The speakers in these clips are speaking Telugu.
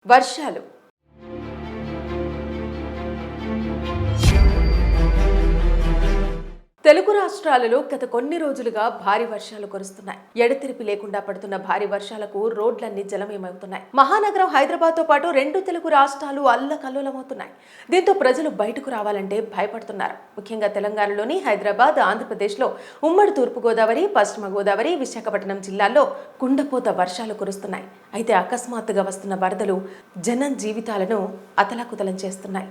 వర్షాలు తెలుగు రాష్ట్రాలలో గత కొన్ని రోజులుగా భారీ వర్షాలు కురుస్తున్నాయి. ఎడతెరిపి లేకుండా పడుతున్న భారీ వర్షాలకు రోడ్లన్నీ జలమయమవుతున్నాయి. మహానగరం హైదరాబాద్ తో పాటు రెండు తెలుగు రాష్ట్రాలు అల్లకల్లోలమవుతున్నాయి. దీంతో ప్రజలు బయటకు రావాలంటే భయపడుతున్నారు. ముఖ్యంగా తెలంగాణలోని హైదరాబాద్, ఆంధ్రప్రదేశ్లో ఉమ్మడి తూర్పుగోదావరి, పశ్చిమ గోదావరి, విశాఖపట్నం జిల్లాల్లో కుండపోత వర్షాలు కురుస్తున్నాయి. అయితే అకస్మాత్తుగా వస్తున్న వరదలు జనం జీవితాలను అతలాకుతలం చేస్తున్నాయి.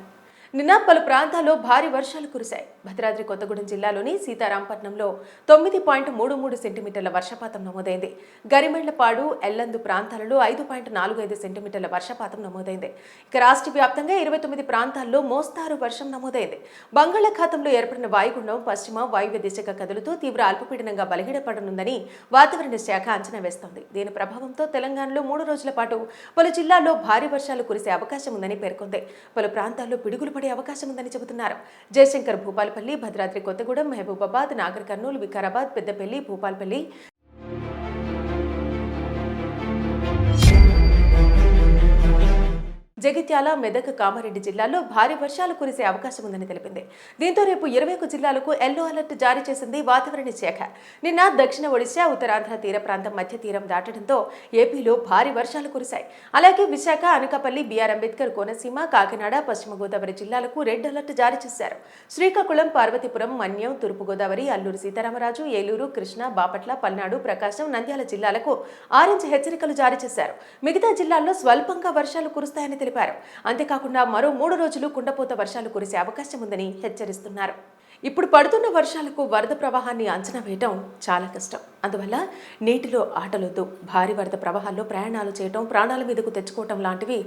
నిన్న పలు ప్రాంతాల్లో భారీ వర్షాలు కురిశాయి. భద్రాద్రి కొత్తగూడెం జిల్లాలోని సీతారాంపట్నంలో 9.33 సెంటీమీటర్ల వర్షపాతం నమోదైంది. గరిమెళ్లపాడు, ఎల్లందు ప్రాంతాలలో 5.45 సెంటీమీటర్ల వర్షపాతం నమోదైంది. ఇక రాష్ట్ర వ్యాప్తంగా 29 ప్రాంతాల్లో మోస్తారు వర్షం నమోదైంది. బంగాళాఖాతంలో ఏర్పడిన వాయుగుండం పశ్చిమ వాయువ్య దిశగా కదులుతూ తీవ్ర అల్పపీడనంగా బలహీనపడనుందని వాతావరణ శాఖ అంచనా వేస్తోంది. దీని ప్రభావంతో తెలంగాణలో 3 రోజుల పాటు పలు జిల్లాల్లో భారీ వర్షాలు కురిసే అవకాశం ఉందని పేర్కొంది. పలు ప్రాంతాల్లో పిడుగులు పడే అవకాశం ఉందని చెబుతున్నారు. జయశంకర్, భూపాలపల్లి, భద్రాద్రి కొత్తగూడెం, మహబూబాబాద్, నాగర్ కర్నూలు, వికారాబాద్, పెద్దపల్లి, భూపాలపల్లి, జగిత్యాల, మెదక్, కామారెడ్డి జిల్లాల్లో భారీ వర్షాలు కురిసే అవకాశం ఉందని తెలిపింది. దీంతో రేపు 21 జిల్లాలకు ఎల్లో అలర్ట్ జారీ చేసింది వాతావరణ శాఖ. నిన్న దక్షిణ ఒడిశా, ఉత్తరాంధ్ర తీర ప్రాంతం మధ్య తీరం దాటడంతో ఏపీలో భారీ వర్షాలు కురిశాయి. అలాగే విశాఖ, అనకాపల్లి, బిఆర్ అంబేద్కర్, కోనసీమ, కాకినాడ, పశ్చిమ గోదావరి జిల్లాలకు రెడ్ అలర్ట్ జారీ చేశారు. శ్రీకాకుళం, పార్వతీపురం, మన్యం, తూర్పుగోదావరి, అల్లూరు సీతారామరాజు, ఏలూరు, కృష్ణా, బాపట్ల, పల్నాడు, ప్రకాశం, నంద్యాల జిల్లాలకు ఆరెంజ్ హెచ్చరికలు జారీ చేశారు. మిగతా జిల్లాల్లో స్వల్పంగా వర్షాలు కురుస్తాయని తెలిపారు. అంతేకాకుండా మరో 3 రోజులు కుండపోత వర్షాలు కురిసే అవకాశం ఉందని హెచ్చరిస్తున్నారు. ఇప్పుడు పడుతున్న వర్షాలకు వరద ప్రవాహాన్ని అంచనా వేయటం చాలా కష్టం. అందువల్ల నీటిలో ఆటలొద్దు. భారీ వరద ప్రవాహాల్లో ప్రయాణాలు చేయటం, ప్రాణాల మీదకు తెచ్చుకోవటం లాంటివి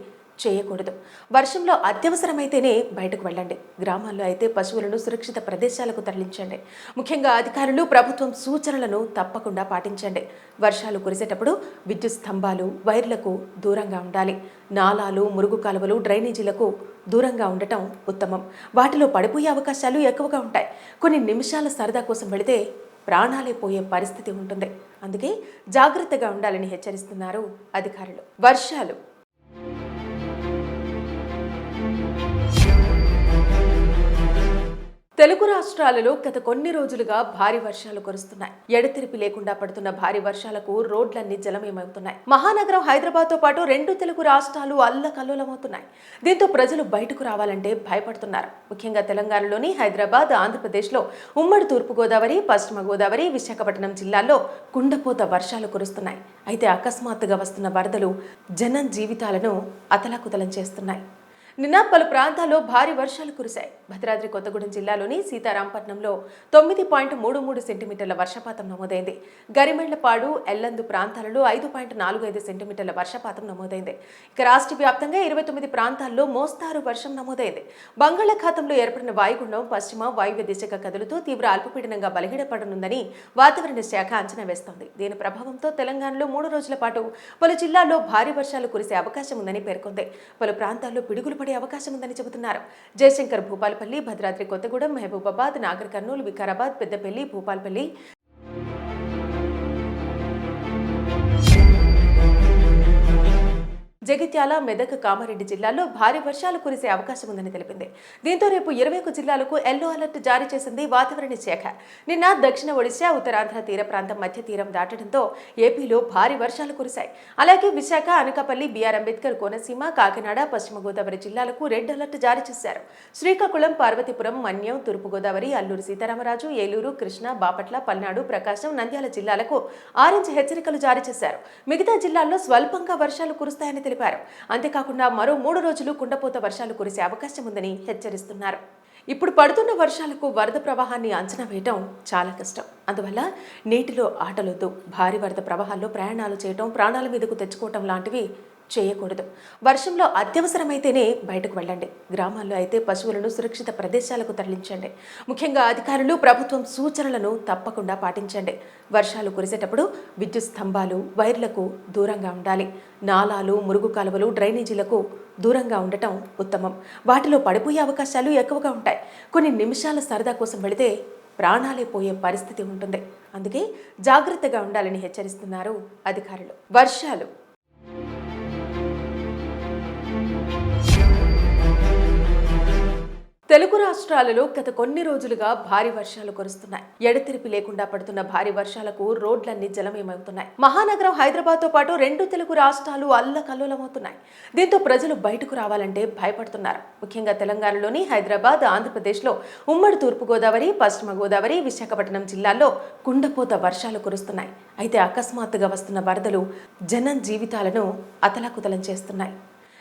చేయకూడదు. వర్షంలో అత్యవసరమైతేనే బయటకు వెళ్ళండి. గ్రామాల్లో అయితే పశువులను సురక్షిత ప్రదేశాలకు తరలించండి. ముఖ్యంగా అధికారులు, ప్రభుత్వం సూచనలను తప్పకుండా పాటించండి. వర్షాలు కురిసేటప్పుడు విద్యుత్ స్తంభాలు, వైర్లకు దూరంగా ఉండాలి. నాలాలు, మురుగు కాలువలు, డ్రైనేజీలకు దూరంగా ఉండటం ఉత్తమం. వాటిలో పడిపోయే అవకాశాలు ఎక్కువగా ఉంటాయి. కొన్ని నిమిషాల సరదా కోసం వెళితే ప్రాణాలే పోయే పరిస్థితి ఉంటుంది. అందుకే జాగ్రత్తగా ఉండాలని హెచ్చరిస్తున్నారు అధికారులు. వర్షాలు తెలుగు రాష్ట్రాలలో గత కొన్ని రోజులుగా భారీ వర్షాలు కురుస్తున్నాయి. ఎడతెరిపి లేకుండా పడుతున్న భారీ వర్షాలకు రోడ్లన్నీ జలమయమవుతున్నాయి. మహానగరం హైదరాబాద్ తో పాటు రెండు తెలుగు రాష్ట్రాలు అల్లకల్లోలమవుతున్నాయి. దీంతో ప్రజలు బయటకు రావాలంటే భయపడుతున్నారు. ముఖ్యంగా తెలంగాణలోని హైదరాబాద్, ఆంధ్రప్రదేశ్లో ఉమ్మడి తూర్పుగోదావరి, పశ్చిమ గోదావరి, విశాఖపట్నం జిల్లాల్లో కుండపోత వర్షాలు కురుస్తున్నాయి. అయితే అకస్మాత్తుగా వస్తున్న వరదలు జనం జీవితాలను అతలాకుతలం చేస్తున్నాయి. నిన్న పలు ప్రాంతాల్లో భారీ వర్షాలు కురిశాయి. భద్రాద్రి కొత్తగూడెం జిల్లాలోని సీతారాంపట్నంలో 9.33 సెంటీమీటర్ల వర్షపాతం నమోదైంది. గరిమెళ్లపాడు, ఎల్లందు ప్రాంతాలలో 5.45 సెంటీమీటర్ల వర్షపాతం నమోదైంది. ఇక రాష్ట్ర వ్యాప్తంగా 29 ప్రాంతాల్లో మోస్తారు వర్షం నమోదైంది. బంగాళాఖాతంలో ఏర్పడిన వాయుగుండం పశ్చిమ వాయువ్య దిశగా కదులుతూ తీవ్ర అల్పపీడనంగా బలహీనపడనుందని వాతావరణ శాఖ అంచనా వేస్తోంది. దీని ప్రభావంతో తెలంగాణలో 3 రోజుల పాటు పలు జిల్లాల్లో భారీ వర్షాలు కురిసే అవకాశం ఉందని పేర్కొంది. పలు ప్రాంతాల్లో పిడుగులు పడే అవకాశం ఉందని చెబుతున్నారు. జయశంకర్, భూపాలపల్లి, భద్రాద్రి కొత్తగూడెం, మహబూబాబాద్, నాగర్ కర్నూలు, వికారాబాద్, పెద్దపల్లి, భూపాలపల్లి, జగిత్యాల, మెదక్, కామారెడ్డి జిల్లాల్లో భారీ వర్షాలు కురిసే అవకాశం ఉందని తెలిపింది. దీంతో రేపు 21 జిల్లాలకు ఎల్లో అలర్ట్ జారీ చేసింది వాతావరణ శాఖ. నిన్న దక్షిణ ఒడిశా, ఉత్తరాంధ్ర తీర ప్రాంతం మధ్య తీరం దాటడంతో ఏపీలో భారీ వర్షాలు కురిశాయి. అలాగే విశాఖ, అనకాపల్లి, బిఆర్ అంబేద్కర్, కోనసీమ, కాకినాడ, పశ్చిమ గోదావరి జిల్లాలకు రెడ్ అలర్ట్ జారీ చేశారు. శ్రీకాకుళం, పార్వతీపురం, మన్యం, తూర్పుగోదావరి, అల్లూరు సీతారామరాజు, ఏలూరు, కృష్ణా, బాపట్ల, పల్నాడు, ప్రకాశం, నంద్యాల జిల్లాలకు ఆరెంజ్ హెచ్చరికలు జారీ చేశారు. మిగతా జిల్లాల్లో స్వల్పంగా వర్షాలు కురుస్తాయని తెలిపారు. అంతేకాకుండా మరో 3 రోజులు కుండపోత వర్షాలు కురిసే అవకాశం ఉందని హెచ్చరిస్తున్నారు. ఇప్పుడు పడుతున్న వర్షాలకు వరద ప్రవాహాన్ని అంచనా వేయటం చాలా కష్టం. అందువల్ల నీటిలో ఆటలొద్దు. భారీ వరద ప్రవాహాల్లో ప్రయాణాలు చేయటం, ప్రాణాల మీదకు తెచ్చుకోవటం లాంటివి చేయకూడదు. వర్షంలో అత్యవసరమైతేనే బయటకు వెళ్ళండి. గ్రామాల్లో అయితే పశువులను సురక్షిత ప్రదేశాలకు తరలించండి. ముఖ్యంగా అధికారులు, ప్రభుత్వం సూచనలను తప్పకుండా పాటించండి. వర్షాలు కురిసేటప్పుడు విద్యుత్ స్తంభాలు, వైర్లకు దూరంగా ఉండాలి. నాలాలు, మురుగు కాలువలు, డ్రైనేజీలకు దూరంగా ఉండటం ఉత్తమం. వాటిలో పడిపోయే అవకాశాలు ఎక్కువగా ఉంటాయి. కొన్ని నిమిషాల సరదా కోసం వెళితే ప్రాణాలే పోయే పరిస్థితి ఉంటుంది. అందుకే జాగ్రత్తగా ఉండాలని హెచ్చరిస్తున్నారు అధికారులు. వర్షాలు తెలుగు రాష్ట్రాలలో గత కొన్ని రోజులుగా భారీ వర్షాలు కురుస్తున్నాయి. ఎడతెరిపి లేకుండా పడుతున్న భారీ వర్షాలకు రోడ్లన్నీ జలమయమవుతున్నాయి. మహానగరం హైదరాబాద్ తో పాటు రెండు తెలుగు రాష్ట్రాలు అల్లకల్లోలమవుతున్నాయి. దీంతో ప్రజలు బయటకు రావాలంటే భయపడుతున్నారు. ముఖ్యంగా తెలంగాణలోని హైదరాబాద్, ఆంధ్రప్రదేశ్లో ఉమ్మడి తూర్పుగోదావరి, పశ్చిమ గోదావరి, విశాఖపట్నం జిల్లాల్లో కుండపోత వర్షాలు కురుస్తున్నాయి. అయితే అకస్మాత్తుగా వస్తున్న వరదలు జనం జీవితాలను అతలాకుతలం చేస్తున్నాయి.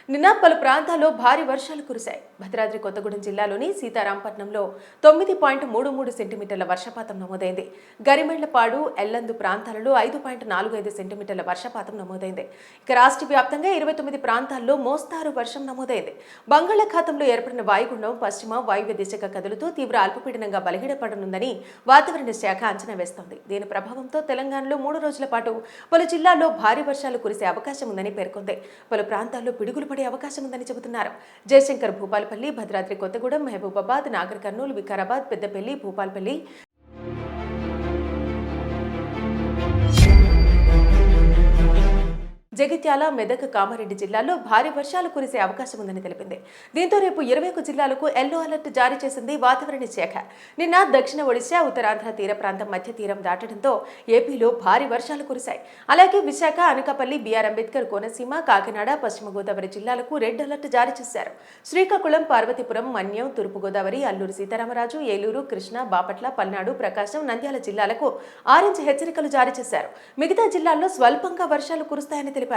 నిన్న పలు ప్రాంతాల్లో భారీ వర్షాలు కురిశాయి. భద్రాద్రి కొత్తగూడెం జిల్లాలోని సీతారాంపట్నంలో 9.33 సెంటీమీటర్ల వర్షపాతం నమోదైంది. గరిమెళ్లపాడు, ఎల్లందు ప్రాంతాలలో 5.45 సెంటీమీటర్ల వర్షపాతం నమోదైంది. ఇక రాష్ట్ర వ్యాప్తంగా 29 ప్రాంతాల్లో మోస్తారు వర్షం నమోదైంది. బంగాళాఖాతంలో ఏర్పడిన వాయుగుండం పశ్చిమ వాయువ్య దిశగా కదులుతూ తీవ్ర అల్పపీడనంగా బలహీనపడనుందని వాతావరణ శాఖ అంచనా వేస్తోంది. దీని ప్రభావంతో తెలంగాణలో 3 రోజుల పాటు పలు జిల్లాల్లో భారీ వర్షాలు కురిసే అవకాశం ఉందని పేర్కొంది. పలు ప్రాంతాల్లో పిడుగులు పడే అవకాశం ఉందని చెబుతున్నారు. జయశంకర్, భూపాలపల్లి, భద్రాద్రి కొత్తగూడెం, మహబూబాబాద్, నాగర్ కర్నూలు, వికారాబాద్, పెద్దపల్లి, భూపాలపల్లి, జగిత్యాల, మెదక్, కామారెడ్డి జిల్లాల్లో భారీ వర్షాలు కురిసే అవకాశం ఉందని తెలిపింది. దీంతో రేపు 21 జిల్లాలకు ఎల్లో అలర్ట్ జారీ చేసింది వాతావరణ శాఖ. నిన్న దక్షిణ ఒడిశా, ఉత్తరాంధ్ర తీర ప్రాంతం మధ్య తీరం దాటడంతో ఏపీలో భారీ వర్షాలు కురిశాయి. అలాగే విశాఖ, అనకాపల్లి, బిఆర్ అంబేద్కర్, కోనసీమ, కాకినాడ, పశ్చిమ గోదావరి జిల్లాలకు రెడ్ అలర్ట్ జారీ చేశారు. శ్రీకాకుళం, పార్వతీపురం, మన్యం, తూర్పుగోదావరి, అల్లూరు సీతారామరాజు, ఏలూరు, కృష్ణా, బాపట్ల, పల్నాడు, ప్రకాశం, నంద్యాల జిల్లాలకు ఆరెంజ్ హెచ్చరికలు జారీ చేశారు. మిగతా జిల్లాల్లో స్వల్పంగా వర్షాలు కురుస్తాయని తెలిపారు.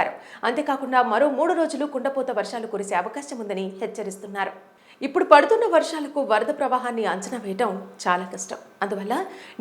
అంతేకాకుండా మరో 3 రోజులు కుండపోత వర్షాలు కురిసే అవకాశం ఉందని హెచ్చరిస్తున్నారు. ఇప్పుడు పడుతున్న వర్షాలకు వరద ప్రవాహాన్ని అంచనా వేయటం చాలా కష్టం. అందువల్ల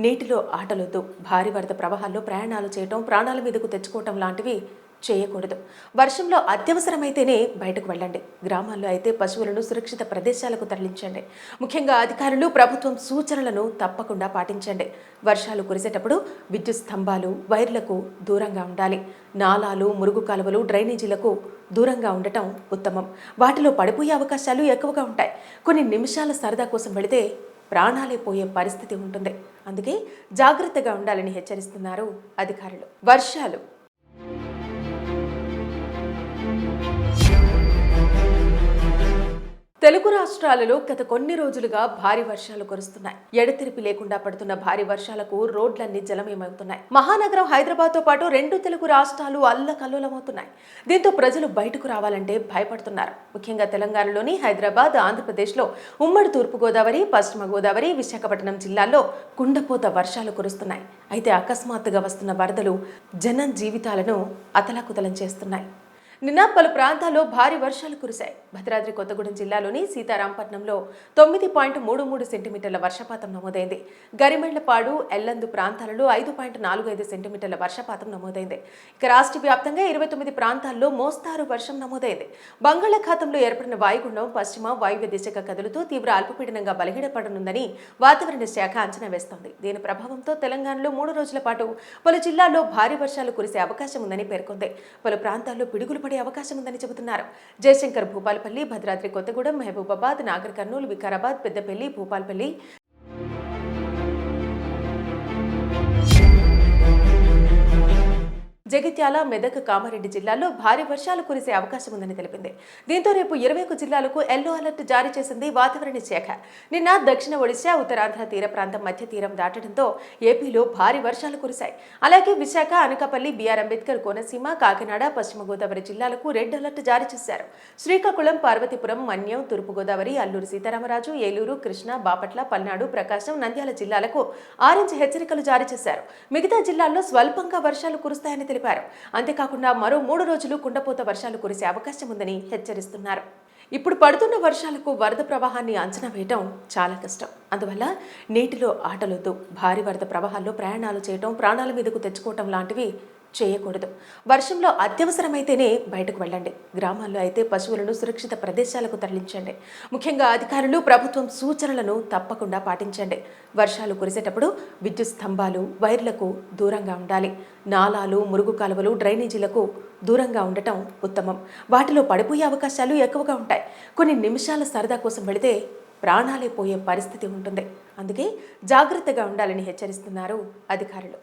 నీటిలో ఆటలొద్దు. భారీ వరద ప్రవాహాల్లో ప్రయాణాలు చేయటం, ప్రాణాల మీదకు తెచ్చుకోవటం లాంటివి చేయకూడదు. వర్షంలో అత్యవసరమైతేనే బయటకు వెళ్ళండి. గ్రామాల్లో అయితే పశువులను సురక్షిత ప్రదేశాలకు తరలించండి. ముఖ్యంగా అధికారులు, ప్రభుత్వం సూచనలను తప్పకుండా పాటించండి. వర్షాలు కురిసేటప్పుడు విద్యుత్ స్తంభాలు, వైర్లకు దూరంగా ఉండాలి. నాలాలు, మురుగు కాలువలు, డ్రైనేజీలకు దూరంగా ఉండటం ఉత్తమం. వాటిలో పడిపోయే అవకాశాలు ఎక్కువగా ఉంటాయి. కొన్ని నిమిషాల సరదా కోసం వెళితే ప్రాణాలే పోయే పరిస్థితి ఉంటుంది. అందుకే జాగ్రత్తగా ఉండాలని హెచ్చరిస్తున్నారు అధికారులు. వర్షాలు తెలుగు రాష్ట్రాలలో గత కొన్ని రోజులుగా భారీ వర్షాలు కురుస్తున్నాయి. ఎడతెరిపి లేకుండా పడుతున్న భారీ వర్షాలకు రోడ్లన్నీ జలమయమవుతున్నాయి. మహానగరం హైదరాబాద్ తో పాటు రెండు తెలుగు రాష్ట్రాలు అల్లకల్లోలమవుతున్నాయి. దీంతో ప్రజలు బయటకు రావాలంటే భయపడుతున్నారు. ముఖ్యంగా తెలంగాణలోని హైదరాబాద్, ఆంధ్రప్రదేశ్లో ఉమ్మడి తూర్పుగోదావరి, పశ్చిమ గోదావరి, విశాఖపట్నం జిల్లాల్లో కుండపోత వర్షాలు కురుస్తున్నాయి. అయితే అకస్మాత్తుగా వస్తున్న వరదలు జనం జీవితాలను అతలాకుతలం చేస్తున్నాయి. నిన్న పలు ప్రాంతాల్లో భారీ వర్షాలు కురిశాయి. భద్రాద్రి కొత్తగూడెం జిల్లాలోని సీతారాంపట్నంలో 9.33 సెంటీమీటర్ల వర్షపాతం నమోదైంది. గరిమెళ్లపాడు, ఎల్లందు ప్రాంతాలలో 5.45 సెంటీమీటర్ల వర్షపాతం నమోదైంది. ఇక రాష్ట్ర వ్యాప్తంగా 29 ప్రాంతాల్లో మోస్తారు వర్షం నమోదైంది. బంగాళాఖాతంలో ఏర్పడిన వాయుగుండం పశ్చిమ వాయువ్య దిశగా కదులుతూ తీవ్ర అల్పపీడనంగా బలహీనపడనుందని వాతావరణ శాఖ అంచనా వేస్తోంది. దీని ప్రభావంతో తెలంగాణలో 3 రోజుల పాటు పలు జిల్లాల్లో భారీ వర్షాలు కురిసే అవకాశం ఉందని పేర్కొంది. పలు ప్రాంతాల్లో పిడుగులు అవకాశం ఉందని చెబుతున్నారు. జయశంకర్, భూపాలపల్లి, భద్రాద్రి కొత్తగూడెం, మహబూబాబాద్, నాగర్ కర్నూలు, వికారాబాద్, పెద్దపల్లి, భూపాలపల్లి, జగిత్యాల, మెదక్, కామారెడ్డి జిల్లాల్లో భారీ వర్షాలు కురిసే అవకాశం ఉందని తెలిపింది. దీంతో రేపు 21 జిల్లాలకు ఎల్లో అలర్ట్ జారీ చేసింది వాతావరణ శాఖ. నిన్న దక్షిణ ఒడిశా, ఉత్తరాంధ్ర తీర ప్రాంతం మధ్య తీరం దాటడంతో ఏపీలో భారీ వర్షాలు కురిశాయి. అలాగే విశాఖ, అనకాపల్లి, బిఆర్ అంబేద్కర్, కోనసీమ, కాకినాడ, పశ్చిమ గోదావరి జిల్లాలకు రెడ్ అలర్ట్ జారీ చేశారు. శ్రీకాకుళం, పార్వతీపురం, మన్యం, తూర్పుగోదావరి, అల్లూరు సీతారామరాజు, ఏలూరు, కృష్ణా, బాపట్ల, పల్నాడు, ప్రకాశం, నంద్యాల జిల్లాలకు ఆరెంజ్ హెచ్చరికలు జారీ చేశారు. మిగతా జిల్లాల్లో స్వల్పంగా వర్షాలు కురుస్తాయని తెలిపారు. అంతేకాకుండా మరో 3 రోజులు కుండపోత వర్షాలు కురిసే అవకాశం ఉందని హెచ్చరిస్తున్నారు. ఇప్పుడు పడుతున్న వర్షాలకు వరద ప్రవాహాన్ని అంచనా వేయటం చాలా కష్టం. అందువల్ల నీటిలో ఆటలొద్దు. భారీ వరద ప్రవాహాల్లో ప్రయాణాలు చేయటం, ప్రాణాల మీదకు తెచ్చుకోవటం లాంటివి చేయకూడదు. వర్షంలో అత్యవసరమైతేనే బయటకు వెళ్ళండి. గ్రామాల్లో అయితే పశువులను సురక్షిత ప్రదేశాలకు తరలించండి. ముఖ్యంగా అధికారులు, ప్రభుత్వం సూచనలను తప్పకుండా పాటించండి. వర్షాలు కురిసేటప్పుడు విద్యుత్ స్తంభాలు, వైర్లకు దూరంగా ఉండాలి. నాలాలు, మురుగు కాలువలు, డ్రైనేజీలకు దూరంగా ఉండటం ఉత్తమం. వాటిలో పడిపోయే అవకాశాలు ఎక్కువగా ఉంటాయి. కొన్ని నిమిషాల సరదా కోసం వెళితే ప్రాణాలే పోయే పరిస్థితి ఉంటుంది. అందుకే జాగ్రత్తగా ఉండాలని హెచ్చరిస్తున్నారు అధికారులు.